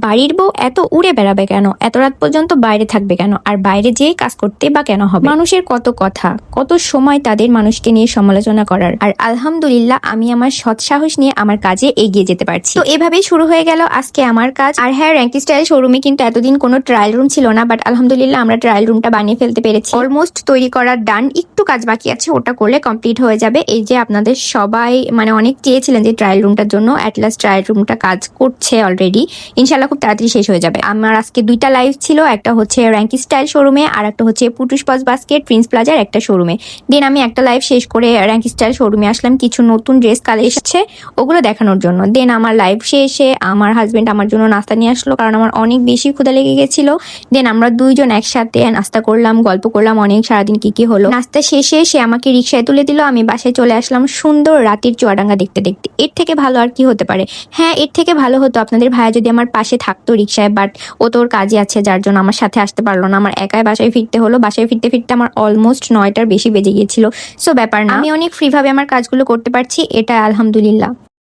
বাড়ির বউ এত উড়ে বেড়াবে কেন, এত রাত পর্যন্ত বাইরে থাকবে কেন, আর বাইরে যেয়ে কাজ করতে বা কেন হবে? মানুষের কত কথা, কত সময় তাদের মানুষকে নিয়ে সমালোচনা করার। আর আলহামদুলিল্লাহ আমি আমার সৎ সাহস নিয়ে আমার কাজে এগিয়ে যেতে পারছি। তো এভাবেই শুরু হয়ে গেল আজকে আমার কাজ। আর হ্যাঁ, র্যাঙ্কি স্টাইল শোরুমে কিন্তু এতদিন কোনো ট্রায়াল রুম ছিল না, বাট আলহামদুলিল্লাহ আমরা ট্রায়াল রুমটা বানিয়ে ফেলতে পেরেছি। অলমোস্ট তৈরি করা ডান, একটু কাজ বাকি আছে, ওটা করলে কমপ্লিট হয়ে যাবে। এই যে আপনাদের সবাই মানে অনেক চেয়েছিলেন যে ট্রায়াল রুমটার জন্য, অ্যাট লাস্ট ট্রায়াল রুমটা কাজ করছে অলরেডি, ইনশাল্লাহ খুব তাড়াতাড়ি শেষ হয়ে যাবে। আমার আজকে দুইটা লাইভ ছিল, একটা হচ্ছে র্যাঙ্কি স্টাইল শোরুমে আর একটা হচ্ছে পুটুস পজ বাস্কেট প্রিন্স প্লাজার একটা শোরুমে। দেন আমি একটা লাইভ শেষ করে র্যাঙ্কি স্টাইল শোরুমে আসলাম কিছু নতুন ড্রেস কালেকশন এসেছে ওগুলো দেখানোর জন্য। দেন আমার লাইভ শেষে আমার হাজবেন্ড আমার জন্য নাস্তা নিয়ে আসলো, কারণ আমার অনেক বেশি ক্ষুধা লেগে গেছিল। দেন আমরা দুইজন একসাথে নাস্তা করলাম, গল্প করলাম অনেক, সারাদিন কি কি হলো। নাস্তা শেষে সে আমাকে রিক্সায় তুলে দিল, আমি বাসায় চলে আসলাম সুন্দর রাতের চুয়াডাঙ্গা দেখতে দেখতে। এর থেকে ভালো আর কি হতে পারে? হ্যাঁ, এর থেকে ভালো হতো আপনাদের ভাইয়া যদি আমার পাশে থাকতো রিক্সায়, বাট ও তোর কাজে আছে যার জন্য আমার সাথে আসতে পারলো না। আমার একাই বাসায় ফিরতে হলো। বাসায় ফিরতে ফিরতে আমার অলমোস্ট 9টার বেশি বেজে গিয়েছিল। সো ব্যাপার না, আমি অনেক ফ্রি ভাবে আমার কাজগুলো করতে পারছি, এটা আলহামদুলিল্লাহ।